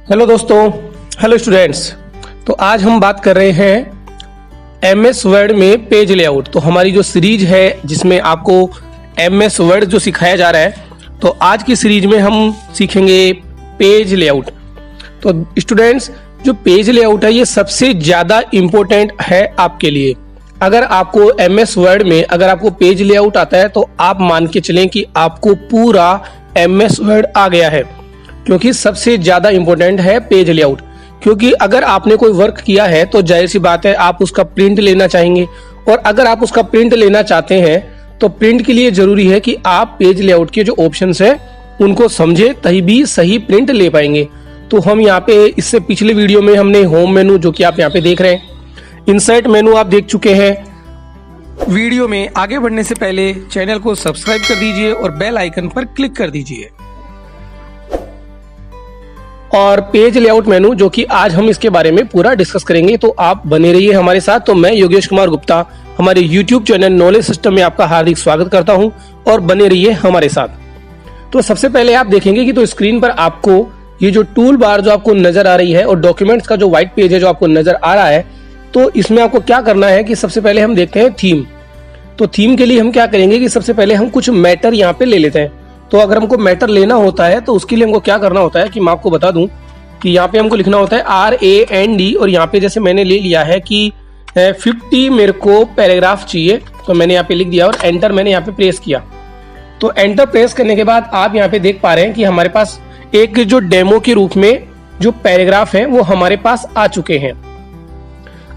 Hello दोस्तों, hello students. तो आज हम बात कर रहे हैं एमएस वर्ड में पेज लेआउट। तो हमारी जो सीरीज है जिसमें आपको एमएस वर्ड जो सिखाया जा रहा है, तो आज की सीरीज में हम सीखेंगे पेज लेआउट। तो स्टूडेंट्स, जो पेज लेआउट है ये सबसे ज़्यादा इम्पोर्टेंट है आपके लिए। अगर आपको एमएस वर्ड में अगर आपको पेज लेआउट आता है तो आप मान के चलें कि आपको पूरा एमएस वर्ड आ गया है, क्योंकि सबसे ज्यादा इंपॉर्टेंट है पेज लेआउट। क्योंकि अगर आपने कोई वर्क किया है तो जाहिर सी बात है आप उसका प्रिंट लेना चाहेंगे, और अगर आप उसका प्रिंट लेना चाहते हैं तो प्रिंट के लिए जरूरी है कि आप पेज लेआउट के जो ऑप्शंस है उनको समझे, तभी भी सही प्रिंट ले पाएंगे। तो हम यहाँ पे इससे पिछले वीडियो में हमने होम मेनू, जो कि आप यहाँ पे देख रहे हैं, इंसर्ट मेनू आप देख चुके हैं। वीडियो में आगे बढ़ने से पहले चैनल को सब्सक्राइब कर दीजिए और बेल आइकन पर क्लिक कर दीजिए। और पेज लेआउट मेनू, जो कि आज हम इसके बारे में पूरा डिस्कस करेंगे, तो आप बने रहिए हमारे साथ। तो मैं योगेश कुमार गुप्ता हमारे YouTube चैनल नॉलेज सिस्टम में आपका हार्दिक स्वागत करता हूं, और बने रहिए हमारे साथ। तो सबसे पहले आप देखेंगे कि तो स्क्रीन पर आपको ये जो टूल बार जो आपको नजर आ रही है और डॉक्यूमेंट्स का जो व्हाइट पेज है जो आपको नजर आ रहा है, तो इसमें आपको क्या करना है कि सबसे पहले हम देखते हैं थीम। तो थीम के लिए हम क्या करेंगे कि सबसे पहले हम कुछ मैटर यहाँ पे ले लेते हैं। तो अगर हमको मैटर लेना होता है तो उसके लिए हमको क्या करना होता है कि मैं आपको बता दूं कि यहाँ पे हमको लिखना होता है RAND, और यहाँ पे जैसे मैंने ले लिया है कि 50 मेरे को पैराग्राफ चाहिए, तो मैंने यहाँ पे लिख दिया और एंटर मैंने यहाँ पे प्रेस किया। तो एंटर प्रेस करने के बाद आप यहाँ पे देख पा रहे हैं कि हमारे पास एक जो डेमो के रूप में जो पैराग्राफ है वो हमारे पास आ चुके हैं।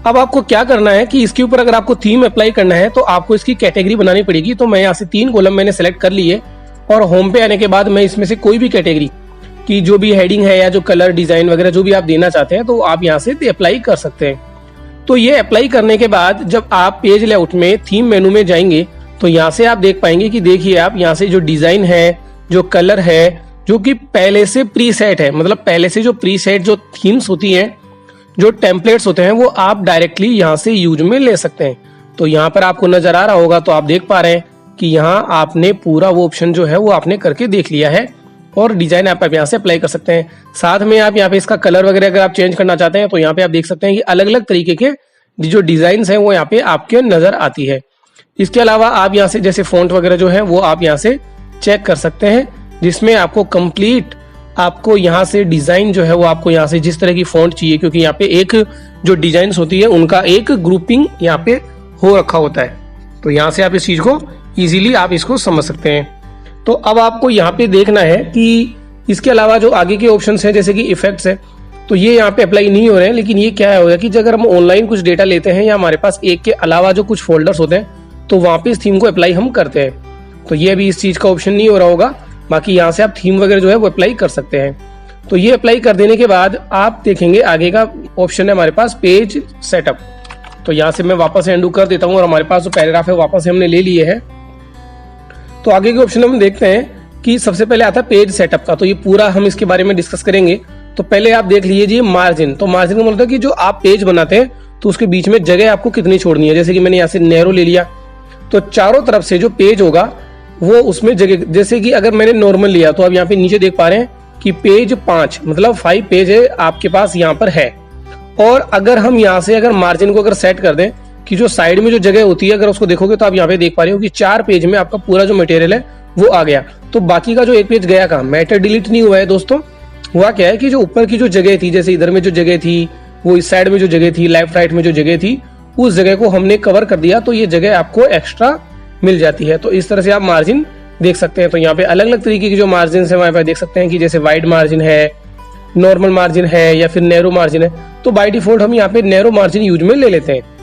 अब आपको क्या करना है कि इसके ऊपर अगर आपको थीम अप्लाई करना है तो आपको इसकी कैटेगरी बनानी पड़ेगी। तो मैं यहाँ से 3 कॉलम मैंने सेलेक्ट कर लिए, और होम पे आने के बाद मैं इसमें से कोई भी कैटेगरी की जो भी हेडिंग है या जो कलर डिजाइन वगैरह जो भी आप देना चाहते हैं तो आप यहाँ से अप्लाई कर सकते हैं। तो ये अप्लाई करने के बाद जब आप पेज लेआउट में थीम मेनू में जाएंगे तो यहाँ से आप देख पाएंगे कि देखिए आप यहाँ से जो डिजाइन है, जो कलर है, जो कि पहले से प्रीसेट है, मतलब पहले से जो प्रीसेट जो थीम्स होती हैं, जो टेम्पलेट्स होते हैं, वो आप डायरेक्टली यहाँ से यूज में ले सकते हैं। तो यहाँ पर आपको नजर आ रहा होगा, तो आप देख पा रहे हैं कि यहाँ आपने पूरा वो ऑप्शन जो है वो आपने करके देख लिया है, और डिजाइन आप यहाँ से अप्लाई कर सकते हैं। साथ में आप यहाँ पे इसका कलर वगैरह अगर आप चेंज करना चाहते हैं तो यहाँ पे आप देख सकते हैं कि अलग अलग तरीके के जो डिजाइन हैं वो यहाँ पे आपके नजर आती है। इसके अलावा आप यहाँ से जैसे फॉन्ट वगैरह जो है वो आप यहाँ से चेक कर सकते हैं, जिसमें आपको कंप्लीट आपको यहाँ से डिजाइन जो है वो आपको यहाँ से जिस तरह की फॉन्ट चाहिए, क्योंकि यहाँ पे एक जो डिजाइन होती है उनका एक ग्रुपिंग यहाँ पे हो रखा होता है। तो यहाँ से आप इस चीज को इजीली आप इसको समझ सकते हैं। तो अब आपको यहाँ पे देखना है कि इसके अलावा जो आगे के ऑप्शंस हैं जैसे कि इफेक्ट्स है, तो ये यहाँ पे अप्लाई नहीं हो रहे हैं। लेकिन ये क्या होगा कि अगर हम ऑनलाइन कुछ डेटा लेते हैं या हमारे पास एक के अलावा जो कुछ फोल्डर्स होते हैं तो वहाँ पे इस थीम को अप्लाई हम करते हैं। तो ये अभी इस चीज का ऑप्शन नहीं हो रहा होगा, बाकी यहाँ से आप थीम वगैरह जो है वो अप्लाई कर सकते हैं। तो ये अप्लाई कर देने के बाद आप देखेंगे आगे का ऑप्शन है हमारे पास पेज सेटअप। तो यहाँ से मैं वापस एंडू कर देता हूँ, और हमारे पास जो पैराग्राफ है वापस से हमने ले लिए है। तो आगे के ऑप्शन हम देखते हैं कि सबसे पहले आता है पेज सेटअप का। तो ये पूरा हम इसके बारे में डिस्कस करेंगे। तो पहले आप देख लीजिए मार्जिन। तो मार्जिन का मतलब है कि जो आप पेज बनाते हैं तो उसके बीच में जगह आपको कितनी छोड़नी है। जैसे कि मैंने यहाँ से नैरो ले लिया, तो चारों तरफ से जो पेज होगा वो उसमें जगह, जैसे कि अगर मैंने नॉर्मल लिया तो आप यहाँ पे नीचे देख पा रहे हैं कि पेज 5 मतलब 5 पेज है आपके पास यहाँ पर है। और अगर हम यहाँ से अगर मार्जिन को अगर सेट कर दें कि जो साइड में जो जगह होती है अगर उसको देखोगे तो आप यहाँ पे देख पा रहे हो कि 4 पेज में आपका पूरा जो मटेरियल है वो आ गया। तो बाकी का जो एक पेज गया कहाँ, मैटर डिलीट नहीं हुआ है दोस्तों। हुआ क्या है कि जो ऊपर की जो जगह थी, जैसे इधर में जो जगह थी, वो इस साइड में जो जगह थी, लेफ्ट राइट में जो जगह थी, उस जगह को हमने कवर कर दिया, तो ये जगह आपको एक्स्ट्रा मिल जाती है। तो इस तरह से आप मार्जिन देख सकते हैं। तो यहाँ पे अलग अलग तरीके की जो मार्जिन है वहाँ पे देख सकते हैं कि जैसे वाइड मार्जिन है, नॉर्मल मार्जिन है, या फिर नैरो मार्जिन है। तो बाय डिफॉल्ट हम यहाँ पे नैरो मार्जिन यूज में ले लेते हैं।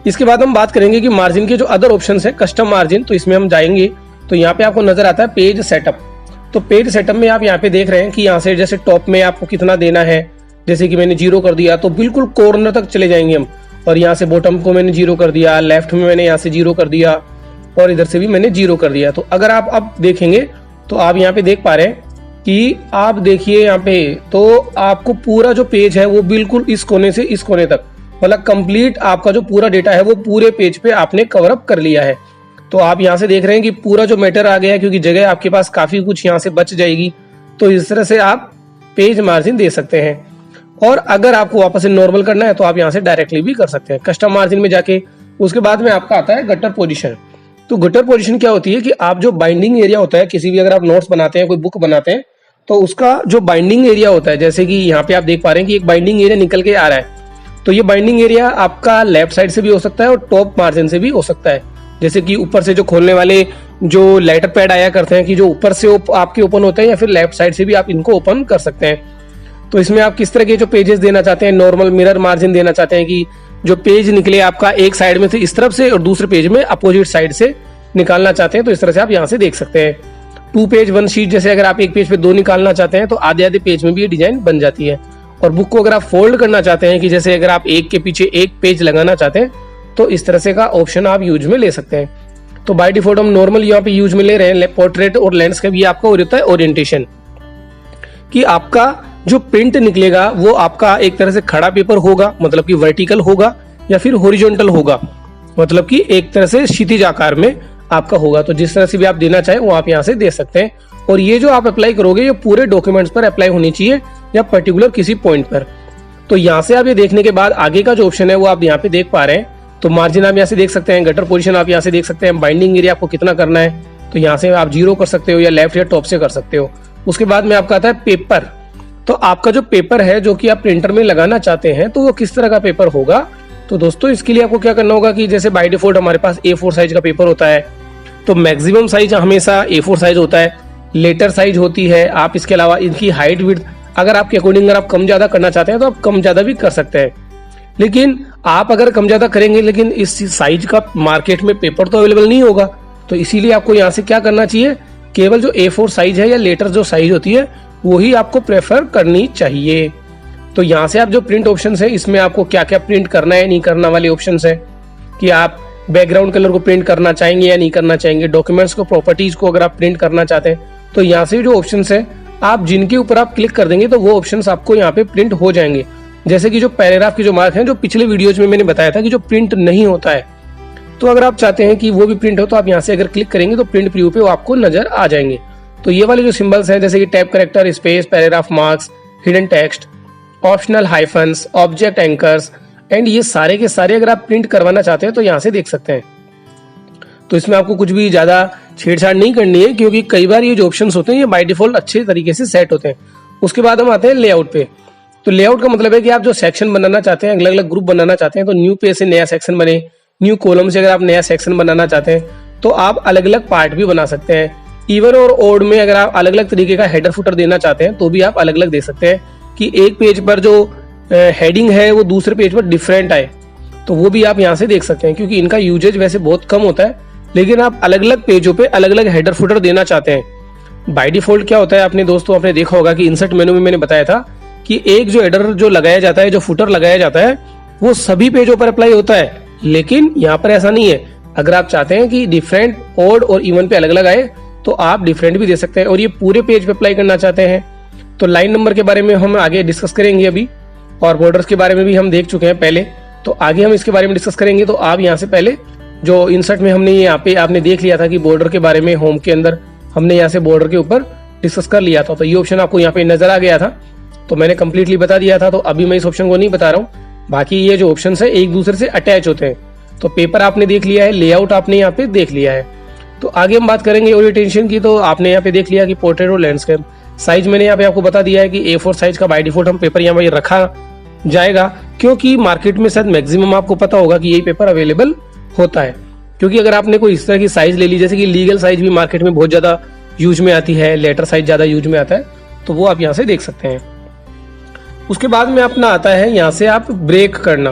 इसके बाद हम बात करेंगे कि मार्जिन के जो अदर ऑप्शन है, कस्टम मार्जिन। तो इसमें हम जाएंगे तो यहाँ पे आपको नजर आता है पेज सेटअप। तो पेज सेटअप में आप यहाँ पे देख रहे हैं कि यहाँ से जैसे टॉप में आपको कितना देना है, जैसे कि मैंने 0 कर दिया तो बिल्कुल कॉर्नर तक चले जाएंगे हम। और यहाँ से बॉटम को मैंने 0 कर दिया, लेफ्ट में मैंने यहाँ से 0 कर दिया, और इधर से भी मैंने 0 कर दिया। तो अगर आप अब देखेंगे तो आप यहाँ पे देख पा रहे हैं कि आप देखिए यहाँ पे तो आपको पूरा जो पेज है वो बिल्कुल इस कोने से इस कोने तक, मतलब कंप्लीट आपका जो पूरा डेटा है वो पूरे पेज पे आपने कवर अप कर लिया है। तो आप यहाँ से देख रहे हैं कि पूरा जो मैटर आ गया है, क्योंकि जगह आपके पास काफी कुछ यहाँ से बच जाएगी। तो इस तरह से आप पेज मार्जिन दे सकते हैं। और अगर आपको वापस से नॉर्मल करना है तो आप यहाँ से डायरेक्टली भी कर सकते हैं कस्टम मार्जिन में जाके। उसके बाद में आपका आता है गटर पोजीशन। तो गटर पोजीशन क्या होती है कि आप जो बाइंडिंग एरिया होता है किसी भी, अगर आप नोट्स बनाते हैं, कोई बुक बनाते हैं, तो उसका जो बाइंडिंग एरिया होता है, जैसे कि यहाँ पे आप देख पा रहे हैं कि एक बाइंडिंग एरिया निकल के आ रहा है, तो ये बाइंडिंग एरिया आपका लेफ्ट साइड से भी हो सकता है और टॉप मार्जिन से भी हो सकता है। जैसे कि ऊपर से जो खोलने वाले जो लेटर पैड आया करते हैं कि जो ऊपर से आपके ओपन होते हैं, या फिर लेफ्ट साइड से भी आप इनको ओपन कर सकते हैं। तो इसमें आप किस तरह के जो पेजेस देना चाहते हैं, नॉर्मल मिरर मार्जिन देना चाहते हैं कि जो पेज निकले आपका एक साइड में से इस तरफ से और दूसरे पेज में अपोजिट साइड से निकालना चाहते हैं, तो इस तरह से आप यहाँ से देख सकते हैं। 2 पेज 1 शीट, जैसे अगर आप एक पेज पे 2 निकालना चाहते हैं तो आधे आधे पेज में भी ये डिजाइन बन जाती है। और बुक को अगर आप फोल्ड करना चाहते हैं कि जैसे अगर आप एक के पीछे एक पेज लगाना चाहते हैं तो इस तरह से का ऑप्शन आप यूज में ले सकते हैं। तो बाय डिफॉल्ट हम नॉर्मल यहाँ पे यूज में ले रहे हैं पोर्ट्रेट और लैंडस्केप। ये आपका होता है ओरिएंटेशन, कि आपका जो प्रिंट निकलेगा वो आपका एक तरह से खड़ा पेपर होगा, मतलब कि वर्टिकल होगा, या फिर हॉरिजॉन्टल होगा, मतलब कि एक तरह से क्षितिज आकार में आपका होगा। तो जिस तरह से भी आप देना चाहें वो आप यहाँ से दे सकते हैं। और ये जो आप अप्लाई करोगे ये पूरे डॉक्यूमेंट्स पर अप्लाई होनी चाहिए या पर्टिकुलर किसी पॉइंट पर। तो यहाँ से आप ये देखने के बाद आगे का जो ऑप्शन है वो आप यहाँ पे देख पा रहे हैं। तो मार्जिन आप यहाँ से देख सकते हैं, गटर पोजीशन आप यहाँ से देख सकते हैं, बाइंडिंग एरिया आपको कितना करना है तो यहाँ से आप 0 कर सकते हो या लेफ्ट या टॉप से कर सकते हो। उसके बाद में आपका आता है पेपर। तो आपका जो पेपर है जो कि आप प्रिंटर में लगाना चाहते हैं तो वो किस तरह का पेपर होगा। तो दोस्तों इसके लिए आपको क्या करना होगा कि जैसे बाय डिफॉल्ट हमारे पास A4 साइज का पेपर होता है, तो मैक्सिमम साइज हमेशा A4 साइज होता है, लेटर साइज होती है। आप इसके अलावा इनकी हाइट विड्थ अगर आपके अकॉर्डिंग अगर आप कम ज्यादा करना चाहते हैं तो आप कम ज्यादा भी कर सकते हैं। लेकिन आप अगर कम ज्यादा करेंगे लेकिन इस साइज का मार्केट में पेपर तो अवेलेबल नहीं होगा, तो इसीलिए आपको यहाँ से क्या करना चाहिए, केवल जो A4 साइज है या लेटर जो साइज होती है वही आपको प्रेफर करनी चाहिए। तो यहाँ से आप जो प्रिंट ऑप्शन है इसमें आपको क्या क्या प्रिंट करना है नहीं करना वाले ऑप्शन है, कि आप बैकग्राउंड कलर को प्रिंट करना चाहेंगे या नहीं करना चाहेंगे, डॉक्यूमेंट्स को प्रॉपर्टीज को अगर आप प्रिंट करना चाहते हैं तो यहाँ से जो ऑप्शन है आप जिनके ऊपर आप क्लिक कर देंगे तो वो ऑप्शन आपको यहाँ पे प्रिंट हो जाएंगे। जैसे कि जो पैराग्राफ के जो मार्क हैं जो पिछले वीडियोज में मैंने बताया था कि जो प्रिंट नहीं होता है, तो अगर आप चाहते हैं कि वो भी प्रिंट हो तो आप यहाँ से अगर क्लिक करेंगे तो प्रिंट प्रीव्यू पे वो आपको नजर आ जाएंगे। तो ये वाले जो सिंबल्स हैं जैसे कि tab character, space, paragraph marks, hidden text, optional hyphens, object anchors and ये सारे के सारे अगर आप प्रिंट करवाना चाहते हैं तो यहाँ से देख सकते हैं। तो इसमें आपको कुछ भी ज्यादा छेड़छाड़ नहीं करनी है क्योंकि कई बार ये जो ऑप्शंस होते हैं ये बाय डिफॉल्ट अच्छे तरीके से सेट होते हैं। उसके बाद हम आते हैं लेआउट पे। तो लेआउट का मतलब है कि आप जो सेक्शन बनाना चाहते हैं, अलग अलग ग्रुप बनाना चाहते हैं, तो न्यू पेज से नया सेक्शन बने, न्यू कॉलम से अगर आप नया सेक्शन बनाना चाहते हैं तो आप अलग अलग पार्ट भी बना सकते हैं। इवन और ओड में अगर आप अलग अलग तरीके का हेडर फुटर देना चाहते हैं तो भी आप अलग अलग दे सकते हैं कि एक पेज पर जो हेडिंग है वो दूसरे पेज पर डिफरेंट आए, तो वो भी आप यहाँ से देख सकते हैं। क्योंकि इनका यूजेज वैसे बहुत कम होता है लेकिन आप अलग अलग पेजों पे अलग अलग हेडर फुटर देना चाहते हैं। बाय डिफॉल्ट क्या होता है अपने दोस्तों आपने देखा होगा कि इंसर्ट मेनू में मैंने बताया था कि एक जो हेडर जो लगाया जाता है, जो फुटर लगाया जाता है वो सभी पेजों पर अप्लाई होता है, लेकिन यहाँ पर ऐसा नहीं है। अगर आप चाहते हैं कि डिफरेंट, ओड और इवन पे अलग अलग आए तो आप डिफरेंट भी दे सकते हैं। और ये पूरे पेज पे अप्लाई करना चाहते हैं तो लाइन नंबर के बारे में हम आगे डिस्कस करेंगे अभी, और बॉर्डर्स के बारे में भी हम देख चुके हैं पहले, तो आगे हम इसके बारे में डिस्कस करेंगे। तो आप यहाँ से पहले जो इंसर्ट में हमने यहाँ पे आपने देख लिया था कि बॉर्डर के बारे में होम के अंदर हमने यहाँ से बॉर्डर के ऊपर डिस्कस कर लिया था, तो ये ऑप्शन आपको यहाँ पे नजर आ गया था, तो मैंने कंप्लीटली बता दिया था। तो अभी मैं इस ऑप्शन को नहीं बता रहा हूँ। बाकी ये जो ऑप्शन है एक दूसरे से अटैच होते हैं। तो पेपर आपने देख लिया है, लेआउट आपने यहाँ पे देख लिया है। तो आगे हम बात करेंगे ओरिएंटेशन की। तो आपने यहाँ पे देख लिया कि पोर्ट्रेट और लैंडस्केप। साइज मैंने यहाँ पे आपको बता दिया है कि A4 साइज का बाय डिफॉल्ट हम पेपर यहाँ पे रखा जाएगा, क्योंकि मार्केट में शायद मैक्सिमम आपको पता होगा कि यही पेपर अवेलेबल होता है। क्योंकि अगर आपने कोई इस तरह की साइज ले ली, जैसे कि लीगल साइज भी मार्केट में बहुत ज्यादा यूज में आती है, लेटर साइज ज्यादा यूज में आता है, तो वो आप यहाँ से देख सकते हैं। उसके बाद में अपना आता है यहाँ से आप ब्रेक करना।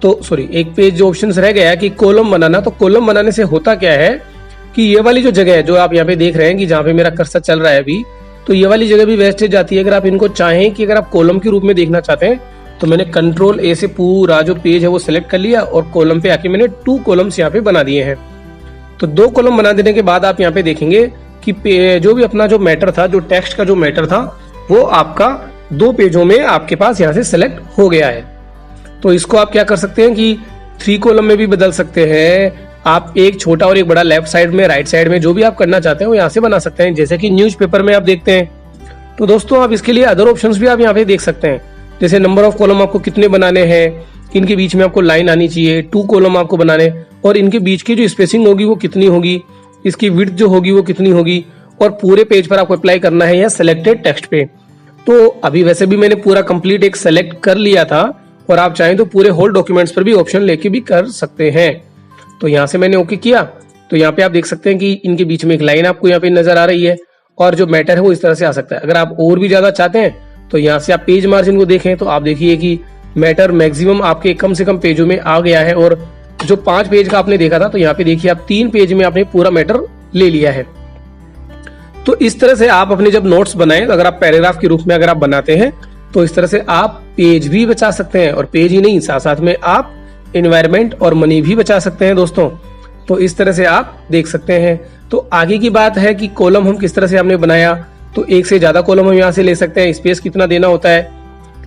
तो सॉरी, एक पेज जो ऑप्शन रह गया कि कॉलम बनाना। तो कॉलम बनाने से होता क्या है कि ये वाली जो जगह है जो आप यहाँ पे देख रहे हैं कि जहाँ पे मेरा कर्सर चल रहा है अभी, तो ये वाली जगह भी वेस्टेज जाती है। अगर आप इनको चाहें कि अगर आप कॉलम के रूप में देखना चाहते हैं तो मैंने कंट्रोल A से पूरा जो पेज है वो सिलेक्ट कर लिया और कॉलम पे आके मैंने 2 कॉलम्स यहाँ पे बना दिए हैं। तो 2 कॉलम बना देने के बाद आप यहाँ पे देखेंगे कि जो भी अपना जो मैटर था, जो टेक्स्ट का जो मैटर था, वो आपका 2 पेजों में आपके पास यहाँ से सिलेक्ट हो गया है। तो इसको आप क्या कर सकते हैं कि 3 कॉलम में भी बदल सकते हैं। आप एक छोटा और एक बड़ा लेफ्ट साइड में, राइट साइड में, जो भी आप करना चाहते हैं वो यहाँ से बना सकते हैं। जैसे कि न्यूज़पेपर में आप देखते हैं तो दोस्तों आप इसके लिए अदर ऑप्शंस भी आप यहाँ पे देख सकते हैं, जैसे नंबर ऑफ कॉलम आपको कितने बनाने हैं, इनके बीच में आपको लाइन आनी चाहिए, 2 कॉलम आपको बनाने, और इनके बीच की जो स्पेसिंग होगी वो कितनी होगी, इसकी विड्थ जो होगी वो कितनी होगी, और पूरे पेज पर आपको अप्लाई करना है या सिलेक्टेड टेक्स्ट पे। तो अभी वैसे भी मैंने पूरा कंप्लीट एक सेलेक्ट कर लिया था, और आप चाहें तो पूरे होल डॉक्यूमेंट्स पर भी ऑप्शन लेके भी कर सकते हैं। तो यहाँ से मैंने ओके किया, तो यहाँ पे आप देख सकते हैं कि इनके बीच में एक लाइन आपको यहाँ पे नजर आ रही है, और जो मैटर है वो इस तरह से आ सकता है। अगर आप और भी ज्यादा चाहते हैं तो यहाँ से आप पेज मार्जिन को देखें तो आप देखिए कि मैटर मैक्सिमम आपके कम से कम पेजों में आ गया है, और जो 5 पेज का आपने देखा था तो यहाँ पे देखिए आप 3 पेज में आपने पूरा मैटर ले लिया है। तो इस तरह से आप अपने जब नोट्स बनाएं, तो अगर आप पैराग्राफ के रूप में अगर आप बनाते हैं तो इस तरह से आप पेज भी बचा सकते हैं, और पेज ही नहीं साथ साथ में आप एनवायरमेंट और मनी भी बचा सकते हैं दोस्तों। तो इस तरह से आप देख सकते हैं। तो आगे की बात है कि कॉलम हम किस तरह से हमने बनाया, तो एक से ज्यादा कॉलम हम यहाँ से ले सकते हैं। स्पेस कितना देना होता है,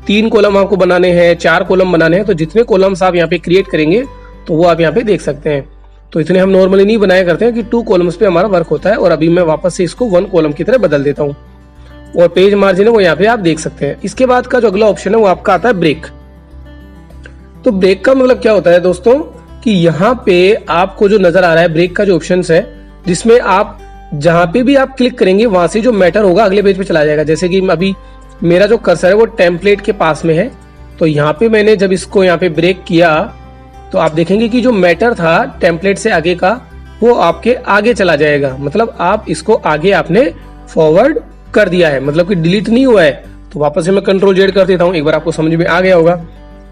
3 कॉलम आपको बनाने हैं, 4 कॉलम बनाने हैं, तो जितने कॉलम्स आप यहाँ पे क्रिएट करेंगे तो वो आप यहाँ पे देख सकते हैं। तो इतने हम नॉर्मली नहीं बनाया करते हैं कि 2 कॉलम्स पे हमारा वर्क होता है, और अभी मैं वापस से इसको 1 कॉलम की तरह बदल देता हूँ, और पेज मार्जिन है वो यहाँ पे आप देख सकते हैं। इसके बाद का जो अगला ऑप्शन है वो आपका आता है ब्रेक। तो ब्रेक का मतलब क्या होता है दोस्तों कि यहाँ पे आपको जो नजर आ रहा है ब्रेक का जो ऑप्शन है, जिसमें आप जहां पे भी आप क्लिक करेंगे वहां से जो मैटर होगा अगले पेज पे चला जाएगा। जैसे कि अभी मेरा जो कर्सर है वो टेम्पलेट के पास में है, तो यहाँ पे मैंने जब इसको यहाँ पे ब्रेक किया तो आप देखेंगे कि जो मैटर था टेम्पलेट से आगे का वो आपके आगे चला जाएगा। मतलब आप इसको आगे आपने फॉरवर्ड कर दिया है, मतलब कि डिलीट नहीं हुआ है। तो वापस से मैं कंट्रोल जेड कर देता हूँ, एक बार आपको समझ में आ गया होगा।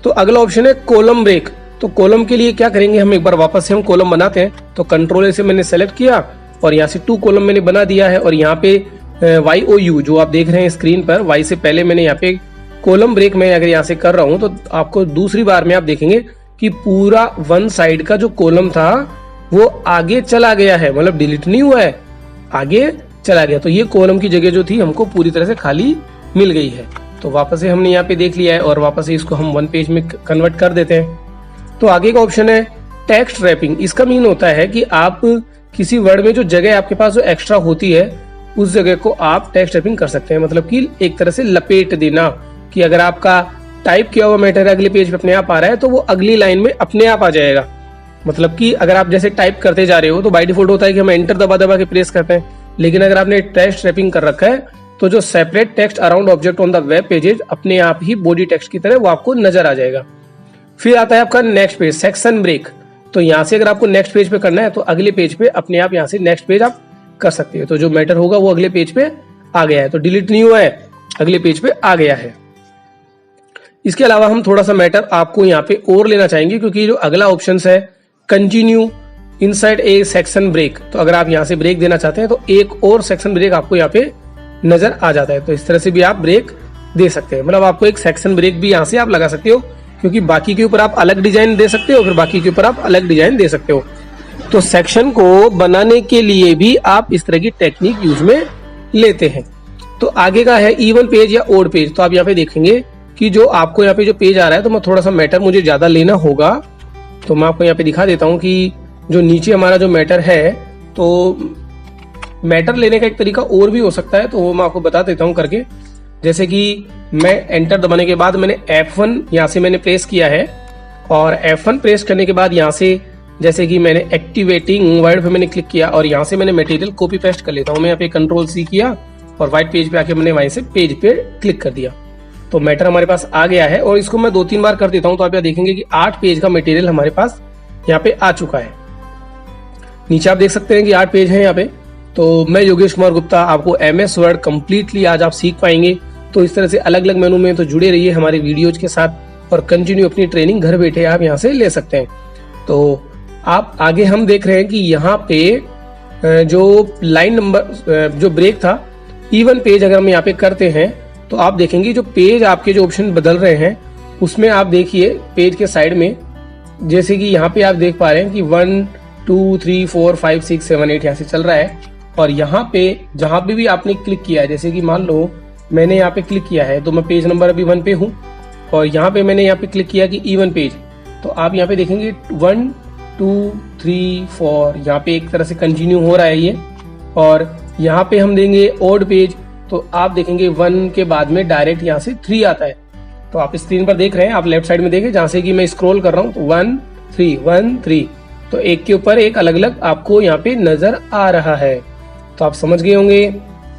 तो अगला ऑप्शन है कॉलम ब्रेक। तो कॉलम के लिए क्या करेंगे, हम एक बार वापस से हम कॉलम बनाते हैं। तो कंट्रोल से मैंने सेलेक्ट किया और यहाँ से 2 कॉलम मैंने बना दिया है, और यहाँ पे YOU जो आप देख रहे हैं स्क्रीन पर, Y से पहले मैंने यहाँ पे कॉलम ब्रेक में अगर यहाँ से कर रहा हूँ तो आपको दूसरी बार में आप देखेंगे कि पूरा 1 साइड का जो कॉलम था वो आगे चला गया है, मतलब डिलीट नहीं हुआ है, आगे चला गया। तो ये कॉलम की जगह जो थी हमको पूरी तरह से खाली मिल गई है। तो वापस से हमने यहाँ पे देख लिया है, और वापस से इसको हम 1 पेज में कन्वर्ट कर देते हैं। तो आगे का ऑप्शन है टेक्स्ट रैपिंग। इसका मीन होता है कि आप किसी वर्ड में जो जगह आपके पास जो एक्स्ट्रा होती है उस जगह को आप टेक्स्ट रैपिंग कर सकते हैं, मतलब कि एक तरह से लपेट देना, कि अगर आपका टाइप किया हुआ मैटर अगले पेज पे अपने आप आ रहा है तो वो अगली लाइन में अपने आप आ जाएगा। मतलब कि अगर आप जैसे टाइप करते जा रहे हो तो बाय डिफॉल्ट होता है कि हम एंटर दबा दबा के प्रेस करते हैं, लेकिन अगर आपने टेक्स्ट रैपिंग कर रखा है तो जो separate text around object on the web pages अपने आप ही बॉडी टेक्स्ट की तरह वो आपको नजर आ जाएगा। फिर आता है आपका नेक्स्ट पेज, सेक्शन ब्रेक। तो यहाँ से अगर आपको नेक्स्ट पेज पे करना है तो अगले पेज पे अपने आप यहाँ से नेक्स्ट पेज आप कर सकते हो। तो जो मैटर होगा वो अगले पेज पे आ गया है, तो डिलीट नहीं हुआ है, अगले पेज पे आ गया है। इसके अलावा हम थोड़ा सा मैटर आपको यहाँ पे और लेना चाहेंगे, क्योंकि जो अगला ऑप्शन है continue inside a section break. तो अगर आप यहाँ से ब्रेक देना चाहते हैं तो एक और सेक्शन ब्रेक आपको यहाँ पे नजर आ जाता है। तो इस तरह से भी आप ब्रेक दे सकते हैं, मतलब आपको एक सेक्शन ब्रेक भी यहाँ से आप लगा सकते हो, क्योंकि बाकी के ऊपर आप अलग डिजाइन दे सकते हो, फिर बाकी के ऊपर आप अलग डिजाइन दे सकते हो। तो सेक्शन को बनाने के लिए भी आप इस तरह की टेक्निक यूज में लेते हैं। तो आगे का है इवन पेज या ओड पेज। तो आप यहाँ पे देखेंगे कि जो आपको यहाँ पे जो पेज आ रहा है, तो मैं थोड़ा सा मैटर मुझे ज्यादा लेना होगा, तो मैं आपको यहाँ पे दिखा देता हूँ कि जो नीचे हमारा जो मैटर है, तो मैटर लेने का एक तरीका और भी हो सकता है, तो वो मैं आपको बता देता हूँ करके। जैसे कि मैं एंटर दबाने के बाद मैंने F1 यहाँ से मैंने प्रेस किया है, और F1 प्रेस करने के बाद यहाँ से जैसे कि मैंने एक्टिवेटिंग वर्ड पे मैंने क्लिक किया, और यहाँ से मैंने मटेरियल कॉपी पेस्ट कर लेता हूँ। मैं यहाँ पे कंट्रोल C किया और व्हाइट पेज पे आके मैंने वहीं से पेज पे क्लिक कर दिया, तो मैटर हमारे पास आ गया है। और इसको मैं 2-3 बार कर देता हूँ, तो आप यहाँ देखेंगे कि 8 पेज का मटेरियल हमारे पास यहाँ पे आ चुका है। नीचे आप देख सकते हैं कि 8 पेज हैं यहाँ पे। तो मैं योगेश कुमार गुप्ता, आपको MS वर्ड कंप्लीटली आज आप सीख पाएंगे। तो इस तरह से अलग अलग मेनू में तो जुड़े रहिए हमारे वीडियोज के साथ, और कंटिन्यू अपनी ट्रेनिंग घर बैठे आप यहाँ से ले सकते हैं। तो आप आगे हम देख रहे हैं कि यहाँ पे जो लाइन नंबर जो ब्रेक था, इवन पेज अगर हम यहाँ पे करते हैं तो आप देखेंगे जो पेज आपके जो ऑप्शन बदल रहे हैं उसमें आप देखिए पेज के साइड में, जैसे कि यहाँ पे आप देख पा रहे हैं कि 1 2 3 4 5 6 7 8 यहाँ से चल रहा है। और यहाँ पे जहां पे भी आपने क्लिक किया है, जैसे कि मान लो मैंने यहाँ पे क्लिक किया है तो मैं पेज नंबर अभी 1 पे हूँ, और यहाँ पे मैंने यहाँ पे क्लिक किया कि इवन पेज, तो आप यहाँ पे देखेंगे 1 2 3 4 यहाँ पे एक तरह से कंटिन्यू हो रहा है ये। और यहाँ पे हम देंगे ओड पेज, तो आप देखेंगे 1 के बाद में डायरेक्ट यहाँ से 3 आता है। तो आप स्क्रीन पर देख रहे हैं, आप लेफ्ट साइड में देखें, जहां से कि मैं स्क्रॉल कर रहा हूँ, तो 1 3 1 3, तो एक के ऊपर एक अलग अलग आपको यहाँ पे नजर आ रहा है। तो आप समझ गए होंगे।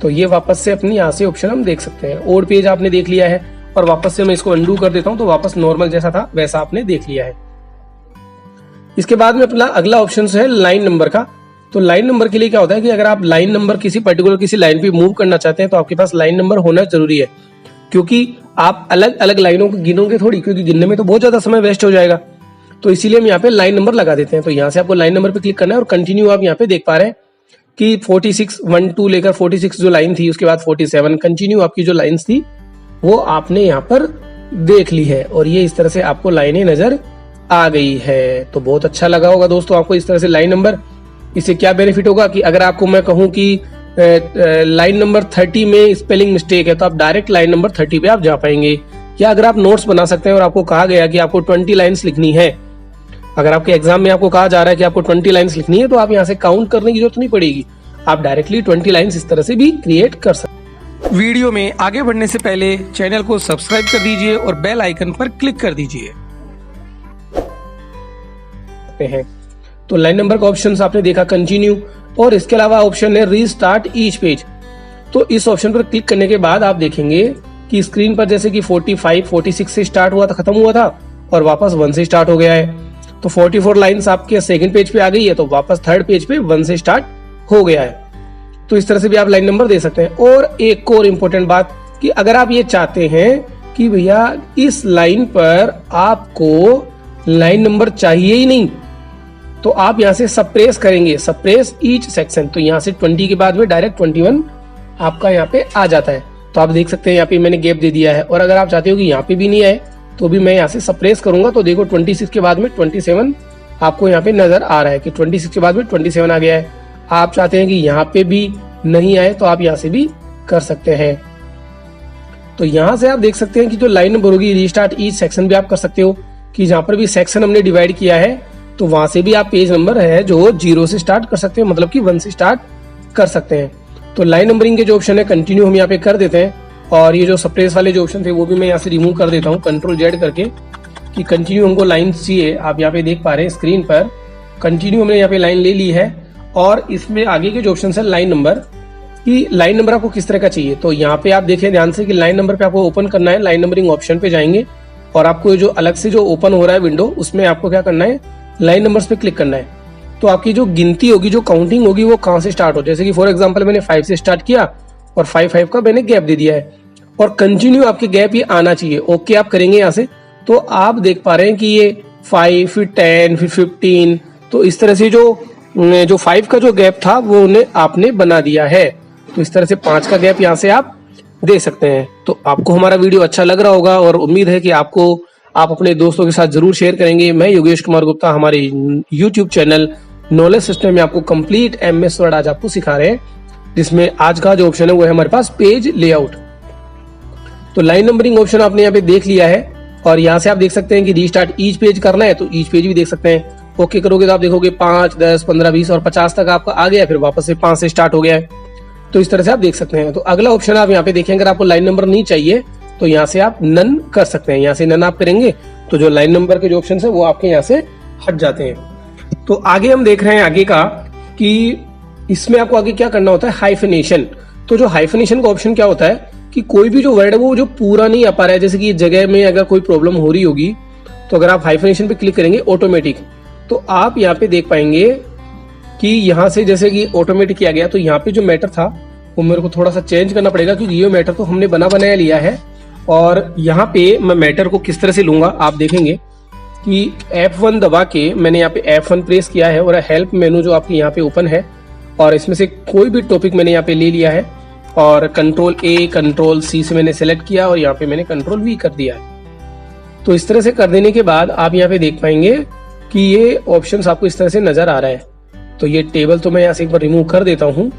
तो ये वापस से अपनी यहाँ से ऑप्शन हम देख सकते हैं। ओड पेज आपने देख लिया है, और वापस से मैं इसको अंडू कर देता हूँ, तो वापस नॉर्मल जैसा था वैसा आपने देख लिया है। इसके बाद में अपना अगला ऑप्शन है लाइन नंबर का। तो लाइन नंबर के लिए क्या होता है कि अगर आप लाइन नंबर किसी पर्टिकुलर किसी लाइन पे मूव करना चाहते हैं तो आपके पास लाइन नंबर होना जरूरी है, क्योंकि आप अलग अलग लाइनों को गिनोगे थोड़ी, क्योंकि गिनने में तो बहुत ज्यादा समय वेस्ट हो जाएगा। तो इसीलिए हम यहाँ पे लाइन नंबर लगा देते हैं। तो यहाँ से आपको लाइन नंबर पे क्लिक करना है और कंटिन्यू आप यहाँ पे देख पा रहे हैं कि 46 1 2 लेकर 46 जो लाइन थी, उसके बाद 47 कंटिन्यू आपकी जो लाइन्स थी वो आपने यहाँ पर देख ली है, और ये इस तरह से आपको लाइनें नजर आ गई है। तो बहुत अच्छा लगा होगा दोस्तों आपको इस तरह से लाइन नंबर। इससे क्या बेनिफिट होगा कि अगर आपको मैं कहूं कि लाइन नंबर 30 में स्पेलिंग मिस्टेक है, तो आप डायरेक्ट लाइन नंबर 30 पे आप जा पाएंगे। या अगर आप नोट्स बना सकते हैं और आपको कहा गया कि आपको 20 लाइन्स लिखनी है, अगर आपके एग्जाम में आपको कहा जा रहा है कि आपको 20 लाइन्स लिखनी है, तो आप यहाँ से काउंट करने की जरूरत नहीं पड़ेगी, आप डायरेक्टली 20 लाइन्स इस तरह से भी क्रिएट कर सकते हैं। वीडियो में आगे बढ़ने से पहले चैनल को सब्सक्राइब कर दीजिए और बेल आइकन पर क्लिक कर दीजिए। तो लाइन नंबर का ऑप्शन आपने देखा, कंटिन्यू, और इसके अलावा ऑप्शन है रीस्टार्ट ईच पेज। तो इस ऑप्शन पर क्लिक करने के बाद आप देखेंगे कि स्क्रीन पर जैसे कि 45 46 से स्टार्ट हुआ था, खत्म हुआ था, और वापस 1 से स्टार्ट हो गया है। तो 44 लाइन्स आपके सेकंड पेज पे आ गई है, तो वापस थर्ड पेज पे 1 से स्टार्ट हो गया है। तो इस तरह से भी आप लाइन नंबर दे सकते हैं। और एक और इम्पोर्टेंट बात कि अगर आप ये चाहते हैं कि भैया इस लाइन पर आपको लाइन नंबर चाहिए ही नहीं, तो आप यहाँ से सप्रेस करेंगे, सप्रेस ईच सेक्शन। तो यहाँ से 20 के बाद में डायरेक्ट 21 आपका यहाँ पे आ जाता है। तो आप देख सकते हैं यहाँ पे मैंने गैप दे दिया है। और अगर आप चाहते हो कि यहाँ पे भी नहीं आए, तो भी मैं यहाँ से सप्रेस करूंगा, तो देखो 26 के बाद में 27 आपको यहाँ पे नजर आ रहा है कि 26 के बाद में 27 आ गया है। आप चाहते हैं कि यहाँ पे भी नहीं आए, तो आप यहाँ से भी कर सकते हैं। तो यहाँ से आप देख सकते हैं कि जो लाइन नंबर होगी, रीस्टार्ट ईच सेक्शन भी आप कर सकते हो, कि जहाँ पर भी सेक्शन हमने डिवाइड किया है, तो वहां से भी आप पेज नंबर है जो 0 से स्टार्ट कर सकते हैं, मतलब कि 1 से स्टार्ट कर सकते हैं। तो लाइन नंबरिंग के जो ऑप्शन है कंटिन्यू हम यहाँ पे कर देते हैं, और ये जो सप्रेस वाले जो ऑप्शन थे वो भी मैं यहाँ से रिमूव कर देता हूँ कंट्रोल Z करके, कि कंटिन्यू हमको लाइन चाहिए। आप यहाँ पे देख पा रहे हैं स्क्रीन पर कंटिन्यू हमने यहाँ पे लाइन ले ली है, और इसमें आगे के जो ऑप्शन है लाइन नंबर, कि लाइन नंबर आपको किस तरह का चाहिए। तो यहाँ पे आप देखें ध्यान से कि लाइन नंबर पे आपको ओपन करना है, लाइन नंबरिंग ऑप्शन पे जाएंगे, और आपको जो अलग से जो ओपन हो रहा है विंडो, उसमें आपको क्या करना है, लाइन नंबर्स पे क्लिक करना है। तो आपकी जो गिनती होगी, जो काउंटिंग होगी, वो कहाँ से स्टार्ट हो, जैसे कि फॉर एग्जांपल मैंने 5 से स्टार्ट किया और 5 का मैंने गैप दे दिया है, और कंटिन्यू आपके गैप ये आना चाहिए। ओके आप करेंगे यहाँ से, तो आप देख पा रहे हैं कि ये 5 फिर 10 फिर 15, तो इस तरह से जो 5 का जो गैप था वो उन्हें आपने बना दिया है। तो इस तरह से 5 का गैप यहाँ से आप दे सकते हैं। तो आपको हमारा वीडियो अच्छा लग रहा होगा, और उम्मीद है कि आप अपने दोस्तों के साथ जरूर शेयर करेंगे। मैं योगेश कुमार गुप्ता, हमारे YouTube चैनल नॉलेज सिस्टम में आपको कंप्लीट MS वर्ड आज आपको सिखा रहे हैं, जिसमें आज का जो ऑप्शन है वो है हमारे पास पेज लेआउट। तो लाइन नंबरिंग ऑप्शन आपने यहाँ पे देख लिया है, और यहाँ से आप देख सकते हैं कि रीस्टार्ट ईच पेज करना है, तो ईच पेज भी देख सकते हैं। ओके करोगे तो आप देखोगे 5 10 15 20 और 50 तक आपका आ गया, फिर वापस से 5 से स्टार्ट हो गया है। तो इस तरह से आप देख सकते हैं। तो अगला ऑप्शन आप यहाँ पे देखें, अगर आपको लाइन नंबर नहीं चाहिए तो यहाँ से आप नन कर सकते हैं। यहाँ से नन आप करेंगे तो जो लाइन नंबर के जो ऑप्शन है वो आपके यहाँ से हट जाते हैं। तो आगे हम देख रहे हैं आगे का कि इसमें आपको आगे क्या करना होता है, हाइफिनेशन। तो जो हाइफिनेशन का ऑप्शन क्या होता है कि कोई भी जो वर्ड है वो जो पूरा नहीं आ पा रहा है, जैसे कि जगह में अगर कोई प्रॉब्लम हो रही होगी, तो अगर आप हाइफिनेशन पे क्लिक करेंगे ऑटोमेटिक, तो आप यहाँ पे देख पाएंगे कि यहाँ से जैसे कि ऑटोमेटिक किया गया, तो यहाँ पे जो मैटर था वो मेरे को थोड़ा सा चेंज करना पड़ेगा, क्योंकि ये मैटर तो हमने बनाया लिया है। और यहाँ पे मैं मैटर को किस तरह से लूंगा, आप देखेंगे कि F1 दबा के मैंने यहाँ पे F1 प्रेस किया है, और हेल्प मेनू जो आपके यहाँ पे ओपन है, और इसमें से कोई भी टॉपिक मैंने यहाँ पे ले लिया है, और कंट्रोल A कंट्रोल C से मैंने सेलेक्ट किया, और यहाँ पे मैंने कंट्रोल V कर दिया है। तो इस तरह से कर देने के बाद आप यहाँ पे देख पाएंगे कि ये ऑप्शंस आपको इस तरह से नजर आ रहा है। तो ये टेबल तो मैं यहाँ से एक बार रिमूव कर देता हूँ,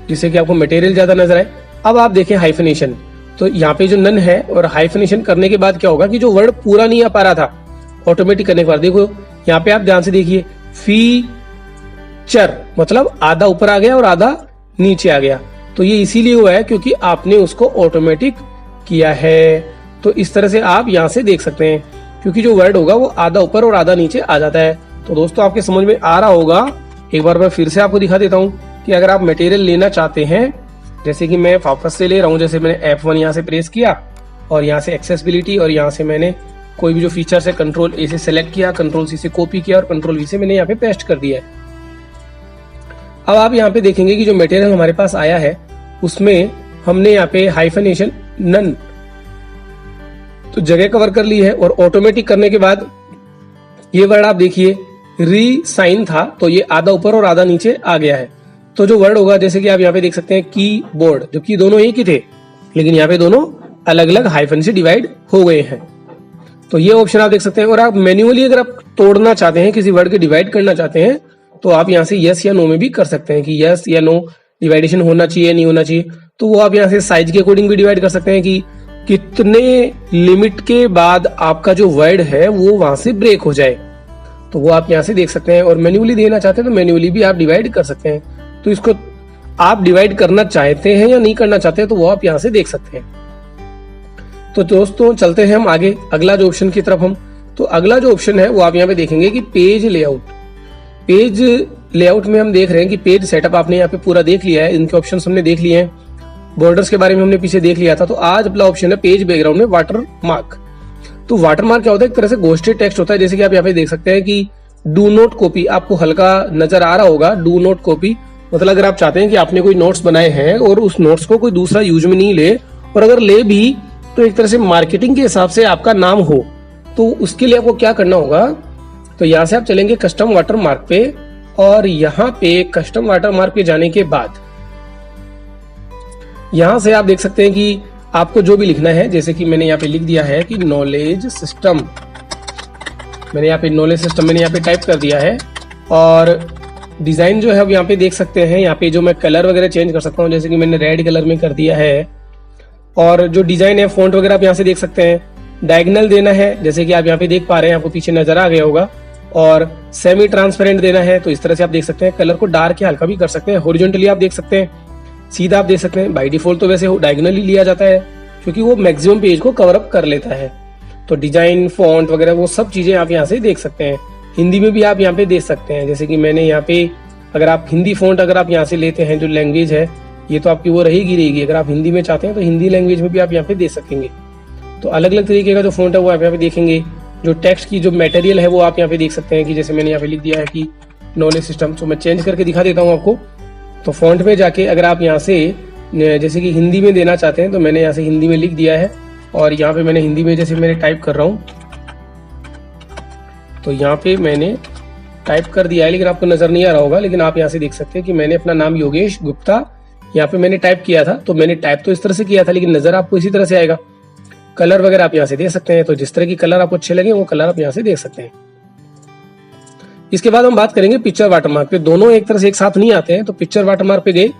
जिससे कि आपको मटेरियल ज्यादा नजर आए। अब आप देखें हाइफिनेशन, तो यहाँ पे जो नन है, और हाइफिनेशन करने के बाद क्या होगा कि जो वर्ड पूरा नहीं आ पा रहा था, ऑटोमेटिक करने के बाद देखो यहाँ पे आप ध्यान से देखिए, फीचर मतलब आधा ऊपर आ गया और आधा नीचे आ गया। तो ये इसीलिए हुआ है क्योंकि आपने उसको ऑटोमेटिक किया है। तो इस तरह से आप यहाँ से देख सकते हैं, क्योंकि जो वर्ड होगा वो आधा ऊपर और आधा नीचे आ जाता है। तो दोस्तों आपके समझ में आ रहा होगा। एक बार मैं फिर से आपको दिखा देता हूँ कि अगर आप मटेरियल लेना चाहते हैं, जैसे कि मैं वापस से ले रहा हूँ, जैसे मैंने F1 यहाँ से प्रेस किया और यहाँ से एक्सेसिबिलिटी और यहाँ से मैंने कोई भी जो फीचर्स है कंट्रोल ए से सेलेक्ट किया, कंट्रोल सी से कॉपी किया और कंट्रोल वी से मैंने यहाँ पे पेस्ट कर दिया है। अब आप यहाँ पे देखेंगे कि जो मटेरियल हमारे पास आया है उसमें हमने यहाँ पे हाइफनेशन नन तो जगह कवर कर ली है, और ऑटोमेटिक करने के बाद ये वर्ड आप देखिए री साइन था तो ये आधा ऊपर और आधा नीचे आ गया है। तो जो वर्ड होगा जैसे कि आप यहाँ पे देख सकते हैं कीबोर्ड, जबकि दोनों एक ही थे लेकिन यहाँ पे दोनों अलग अलग हाइफन से डिवाइड हो गए हैं। तो ये ऑप्शन आप देख सकते हैं। और आप मैन्युअली अगर आप तोड़ना चाहते हैं, किसी वर्ड के डिवाइड करना चाहते हैं, तो आप यहाँ से यस या नो में भी कर सकते हैं कि यस या नो डिवाइडेशन होना चाहिए नहीं होना चाहिए। तो वो आप यहाँ से साइज के अकॉर्डिंग भी डिवाइड कर सकते हैं कि कितने लिमिट के बाद आपका जो वर्ड है वो वहां से ब्रेक हो जाए, तो वो आप यहाँ से देख सकते हैं। और मैन्युअली देना चाहते हैं तो मैन्युअली भी आप डिवाइड कर सकते हैं। तो इसको आप डिवाइड करना चाहते हैं या नहीं करना चाहते हैं तो वो आप यहाँ से देख सकते हैं। तो दोस्तों चलते हैं हम आगे अगला जो ऑप्शन की तरफ। हम तो अगला जो ऑप्शन है वो आप यहाँ पे देखेंगे कि पेज लेआउट। पेज लेआउट में हम देख रहे हैं कि पेज सेटअप आपने यहाँ पे पूरा देख लिया है, इनके ऑप्शन हमने देख लिए हैं, बॉर्डर्स के बारे में हमने पीछे देख लिया था। तो आज अपना ऑप्शन है पेज बैकग्राउंड में वाटर मार्क। तो वाटर मार्क क्या होता है, एक तरह से घोस्टेड टेक्स्ट होता है। जैसे कि आप यहाँ पे देख सकते हैं कि डू नॉट कॉपी, आपको हल्का नजर आ रहा होगा। डू नॉट कॉपी मतलब अगर आप चाहते हैं कि आपने कोई नोट्स बनाए हैं और उस नोट्स को कोई दूसरा यूज में नहीं ले, और अगर ले भी तो एक तरह से मार्केटिंग के हिसाब से आपका नाम हो, तो उसके लिए आपको क्या करना होगा, तो यहाँ से आप चलेंगे कस्टम वाटर मार्क पे, और यहाँ पे कस्टम वाटर मार्क पे जाने के बाद यहां से आप देख सकते हैं कि आपको जो भी लिखना है, जैसे कि मैंने यहाँ पे लिख दिया है कि नॉलेज सिस्टम, मैंने यहाँ पे नॉलेज सिस्टम मैंने यहाँ पे टाइप कर दिया है। और डिजाइन जो है अब यहाँ पे देख सकते हैं, यहाँ पे जो मैं कलर वगैरह चेंज कर सकता हूँ, जैसे कि मैंने रेड कलर में कर दिया है। और जो डिजाइन है फॉन्ट वगैरह आप यहाँ से देख सकते हैं। डायगोनल देना है, जैसे कि आप यहाँ पे देख पा रहे हैं, आपको पीछे नजर आ गया होगा। और सेमी ट्रांसपेरेंट देना है, तो इस तरह से आप देख सकते हैं। कलर को डार्क या हल्का भी कर सकते हैं। हॉरिजॉन्टली आप देख सकते हैं, सीधा आप देख सकते हैं। बाय डिफॉल्ट तो वैसे डायगोनली लिया जाता है क्योंकि वो मैक्सिमम पेज को कवर अप कर लेता है। तो डिजाइन फॉन्ट वगैरह वो सब चीजें आप यहाँ से देख सकते हैं। हिंदी में भी आप यहाँ पे देख सकते हैं, जैसे कि मैंने यहाँ पे अगर आप हिंदी फॉन्ट अगर आप यहाँ से लेते हैं, जो लैंग्वेज है ये तो आपकी वो रहेगी। अगर आप हिंदी में चाहते हैं तो हिंदी लैंग्वेज में भी आप यहाँ पे दे सकेंगे। तो अलग अलग तरीके का जो फॉन्ट है वो आप यहाँ पे देखेंगे। जो टेक्स्ट की जो मटेरियल है वो आप यहाँ पे देख सकते हैं कि जैसे मैंने यहाँ पे लिख दिया है कि नॉलेज सिस्टम। तो मैं चेंज करके दिखा देता हूँ आपको। तो फॉन्ट में जाके अगर आप यहाँ से जैसे कि हिंदी में देना चाहते हैं तो मैंने यहाँ से हिंदी में लिख दिया है, और यहाँ पे मैंने हिंदी में जैसे मैंने टाइप कर रहा हूँ तो यहाँ पे मैंने टाइप कर दिया है, लेकिन आपको नजर नहीं आ रहा होगा। लेकिन आप यहाँ से देख सकते हैं कि मैंने अपना नाम योगेश गुप्ता यहाँ पे मैंने टाइप किया था। तो मैंने टाइप तो इस तरह से किया था, लेकिन नजर आपको इसी तरह से आएगा। कलर वगैरह आप यहाँ से देख सकते हैं। तो जिस तरह की कलर आपको अच्छे लगे वो कलर आप यहाँ से देख सकते हैं। इसके बाद हम बात करेंगे पिक्चर वाटरमार्क पे। दोनों एक तरह से एक साथ नहीं आते हैं। तो पिक्चर वाटरमार्क पे गए,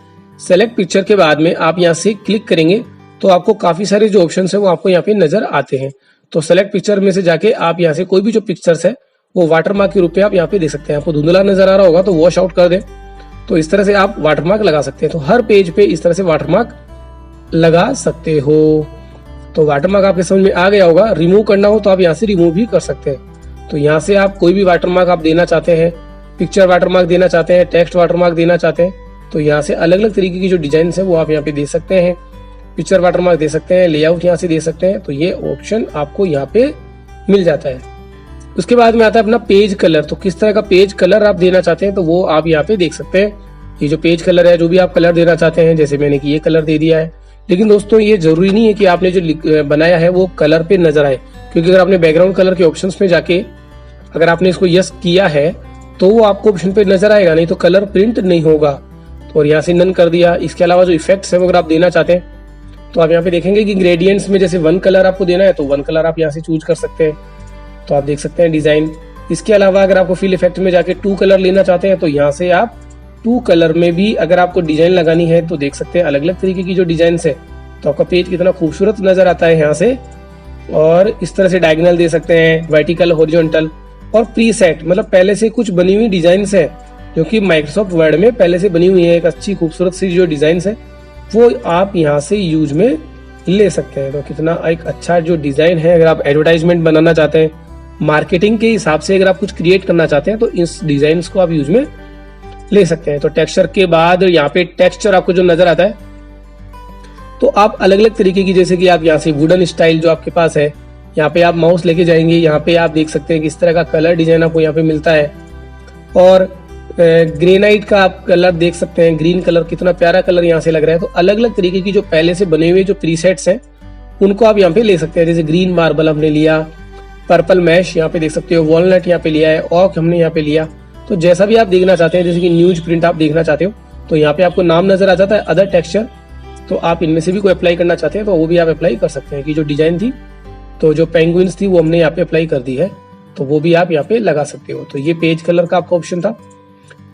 सेलेक्ट पिक्चर के बाद में आप यहाँ से क्लिक करेंगे तो आपको काफी सारे जो ऑप्शन है वो आपको यहाँ पे नजर आते हैं। तो सेलेक्ट पिक्चर में से जाके आप यहाँ से कोई भी जो पिक्चर्स है वो वाटरमार्क के रूप में आप यहाँ पे देख सकते हैं। आपको धुंधला नजर आ रहा होगा तो वॉश आउट कर दे, तो इस तरह से आप वाटरमार्क लगा सकते हैं। तो हर पेज पे इस तरह से वाटरमार्क लगा सकते हो। तो वाटरमार्क आपके समझ में आ गया होगा। रिमूव करना हो तो आप यहाँ से रिमूव भी कर सकते हैं। तो यहाँ से आप कोई भी वाटरमार्क आप देना चाहते हैं, पिक्चर वाटरमार्क देना चाहते हैं, टेक्स्ट वाटरमार्क देना चाहते हैं, तो यहाँ से अलग अलग तरीके की जो डिजाइन है वो आप यहाँ पे दे सकते हैं। पिक्चर वाटरमार्क दे सकते हैं, लेआउट यहाँ से दे सकते हैं। तो ये ऑप्शन आपको यहाँ पे मिल जाता है। उसके बाद में आता है अपना पेज कलर। तो किस तरह का पेज कलर आप देना चाहते हैं तो वो आप यहाँ पे देख सकते हैं। ये जो पेज कलर है, जो भी आप कलर देना चाहते हैं, जैसे मैंने कि ये कलर दे दिया है। लेकिन दोस्तों ये जरूरी नहीं है कि आपने जो बनाया है वो कलर पे नजर आए, क्योंकि अगर आपने बैकग्राउंड कलर के ऑप्शंस में जाके अगर आपने इसको यस किया है तो वो आपको ऑप्शन पे नजर आएगा, नहीं तो कलर प्रिंट नहीं होगा। तो और यहाँ से नन कर दिया। इसके अलावा जो इफेक्ट्स है वो अगर आप देना चाहते हैं तो आप यहाँ पे देखेंगे कि ग्रेडियंट्स में जैसे वन कलर आपको देना है तो वन कलर आप यहाँ से चूज कर सकते हैं। तो आप देख सकते हैं डिजाइन। इसके अलावा अगर आपको फिल इफेक्ट में जाके 2 कलर लेना चाहते हैं तो यहाँ से आप 2 कलर में भी अगर आपको डिजाइन लगानी है तो देख सकते हैं अलग अलग तरीके की जो डिजाइन है। तो आपका पेज कितना खूबसूरत नजर आता है यहाँ से। और इस तरह से डायगोनल दे सकते हैं, वर्टिकल, हॉरिजॉन्टल और प्रीसेट, मतलब पहले से कुछ बनी हुई डिजाइन है जो कि माइक्रोसॉफ्ट वर्ड में पहले से बनी हुई है। एक अच्छी खूबसूरत सी जो डिजाइन है वो आप यहाँ से यूज में ले सकते हैं। तो कितना एक अच्छा जो डिजाइन है, अगर आप एडवर्टाइजमेंट बनाना चाहते हैं, मार्केटिंग के हिसाब से अगर आप कुछ क्रिएट करना चाहते हैं, तो इस डिजाइन को आप यूज में ले सकते हैं। तो टेक्सचर के बाद यहाँ पे टेक्सचर आपको जो नजर आता है, तो आप अलग अलग तरीके की, जैसे कि आप यहाँ से वुडन स्टाइल जो आपके पास है, यहाँ पे आप माउस लेके जाएंगे, यहाँ पे आप देख सकते हैं कि इस तरह का कलर डिजाइन आपको यहाँ पे मिलता है। और ग्रेनाइट का आप कलर देख सकते हैं, ग्रीन कलर, कितना प्यारा कलर यहाँ से लग रहा है। तो अलग अलग तरीके की जो पहले से बने हुए जो प्रीसेट्स हैं, उनको आप यहाँ पे ले सकते हैं। जैसे ग्रीन मार्बल हमने लिया, पर्पल मैश यहाँ पे देख सकते हो, वॉलनट यहाँ पे लिया है, ऑक हमने यहाँ पे लिया। तो जैसा भी आप देखना चाहते हैं, जैसे कि न्यूज प्रिंट आप देखना चाहते हो, तो यहाँ पे आपको नाम नजर आ जाता है, अदर टेक्सचर। तो आप इनमें से भी कोई अप्लाई करना चाहते हैं तो वो भी आप अप्लाई कर सकते हैं। कि जो डिजाइन थी, तो जो पेंगुइन्स थी वो हमने यहाँ पे अप्लाई कर दी है, तो वो भी आप यहाँ पे लगा सकते हो। तो ये पेज कलर का आपका ऑप्शन था।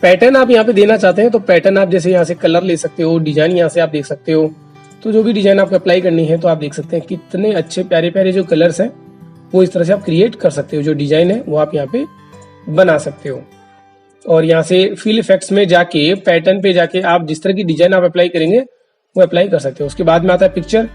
पैटर्न आप यहाँ पे देना चाहते हैं, तो पैटर्न आप जैसे यहाँ से कलर ले सकते हो, डिजाइन यहाँ से आप देख सकते हो। तो जो भी डिजाइन आपको अप्लाई करनी है, तो आप देख सकते हैं कितने अच्छे प्यारे प्यारे जो कलर्स हैं, वो इस तरह से आप क्रिएट कर सकते हो। जो डिजाइन है वो आप यहाँ पे बना सकते हो। और यहाँ से फिल इफेक्ट्स में जाके, पैटर्न पे जाके आप जिस तरह की डिजाइन आप अप्लाई करेंगे वो अप्लाई कर सकते हो। उसके बाद में आता है पिक्चर।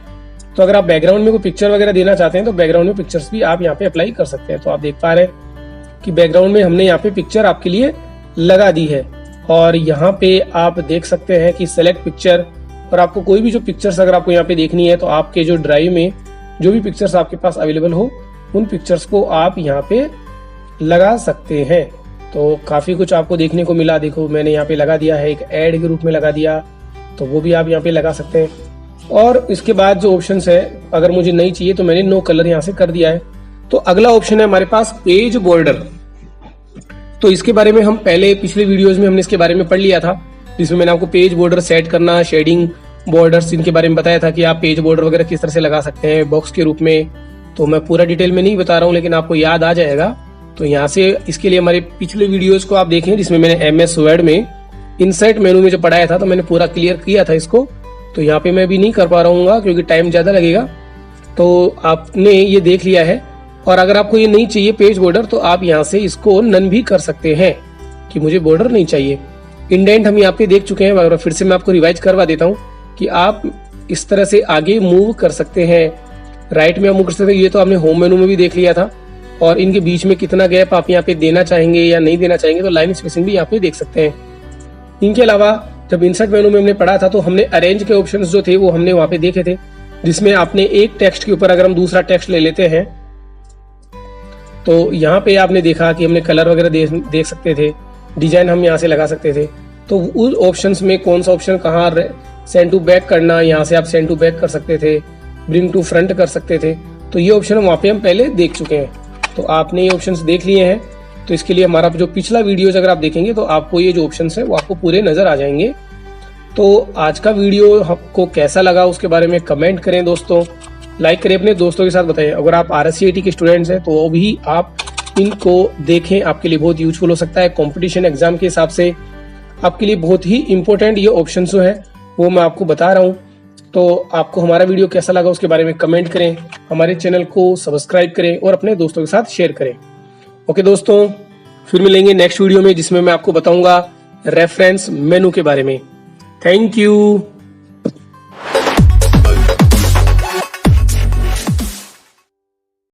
तो अगर आप बैकग्राउंड में कोई पिक्चर वगैरह देना चाहते हैं, तो बैकग्राउंड में पिक्चर्स भी आप यहाँ पे अप्लाई कर सकते हैं। तो आप देख पा रहे हैं कि बैकग्राउंड में हमने यहाँ पे पिक्चर आपके लिए लगा दी है। और यहाँ पे आप देख सकते हैं कि सेलेक्ट पिक्चर, और आपको कोई भी जो पिक्चर्स अगर आपको यहाँ पे देखनी है, तो आपके जो ड्राइव में जो भी पिक्चर्स आपके पास अवेलेबल हो, उन पिक्चर्स को आप यहाँ पे लगा सकते हैं। तो काफी कुछ आपको देखने को मिला। देखो मैंने यहाँ पे लगा दिया है, एक एड के रूप में लगा दिया, तो वो भी आप यहाँ पे लगा सकते हैं। और इसके बाद जो ऑप्शंस है, अगर मुझे नहीं चाहिए तो मैंने नो कलर यहाँ से कर दिया है। तो अगला ऑप्शन है हमारे पास पेज बॉर्डर। तो इसके बारे में हम पहले पिछले वीडियोस में हमने इसके बारे में पढ़ लिया था, जिसमें मैंने आपको पेज बॉर्डर सेट करना, शेडिंग बॉर्डर्स, इनके बारे में बताया था कि आप पेज बॉर्डर वगैरह किस तरह से लगा सकते हैं बॉक्स के रूप में। तो मैं पूरा डिटेल में नहीं बता रहा हूँ, लेकिन आपको याद आ जाएगा। तो यहाँ से इसके लिए हमारे पिछले वीडियोस को आप देखें, जिसमें मैंने MS वर्ड में इंसर्ट मेनू में जो पढ़ाया था, तो मैंने पूरा क्लियर किया था इसको। तो यहाँ पे मैं भी नहीं कर पा रहा हूँ क्योंकि टाइम ज्यादा लगेगा। तो आपने ये देख लिया है। और अगर आपको ये नहीं चाहिए पेज बॉर्डर, तो आप यहाँ से इसको नन भी कर सकते हैं कि मुझे बॉर्डर नहीं चाहिए। इंडेंट हम यहाँ पे देख चुके हैं, और फिर से मैं आपको रिवाइज करवा देता हूँ कि आप इस तरह से आगे मूव कर सकते हैं, राइट में मूव कर सकते हैं। ये तो आपने होम मेनू में भी देख लिया था। और इनके बीच में कितना गैप आप यहाँ पे देना चाहेंगे या नहीं देना चाहेंगे, तो लाइन स्पेसिंग भी यहाँ पे देख सकते हैं। इनके अलावा जब इंसर्ट मेनू में हमने पढ़ा था, तो हमने अरेंज के ऑप्शंस जो थे वो हमने वहां पे देखे थे, जिसमें आपने एक टेक्स्ट के ऊपर अगर हम दूसरा टेक्स्ट ले लेते हैं, तो यहाँ पे आपने देखा कि हमने कलर वगैरह देख सकते थे, डिजाइन हम यहाँ से लगा सकते थे। तो उस ऑप्शंस में कौन सा ऑप्शन कहाँ सेंड टू बैक करना, यहाँ से आप सेंड टू बैक कर सकते थे, ब्रिंग टू फ्रंट कर सकते थे। तो ये ऑप्शन वहाँ पे हम पहले देख चुके हैं। तो आपने ये ऑप्शंस देख लिए हैं। तो इसके लिए हमारा जो पिछला वीडियोज अगर आप देखेंगे, तो आपको ये जो ऑप्शंस है वो आपको पूरे नजर आ जाएंगे। तो आज का वीडियो आपको कैसा लगा उसके बारे में कमेंट करें दोस्तों, लाइक करें, अपने दोस्तों के साथ बताएं। अगर आप RSCIT के स्टूडेंट्स हैं तो वो भी आप इनको देखें, आपके लिए बहुत यूजफुल हो सकता है। कंपटीशन एग्जाम के हिसाब से आपके लिए बहुत ही इंपॉर्टेंट ये ऑप्शन जो है वो मैं आपको बता रहा हूँ। तो आपको हमारा वीडियो कैसा लगा उसके बारे में कमेंट करें, हमारे चैनल को सब्सक्राइब करें और अपने दोस्तों के साथ शेयर करें। ओके दोस्तों, फिर मिलेंगे नेक्स्ट वीडियो में, जिसमें मैं आपको बताऊंगा रेफरेंस मेनू के बारे में। Thank you.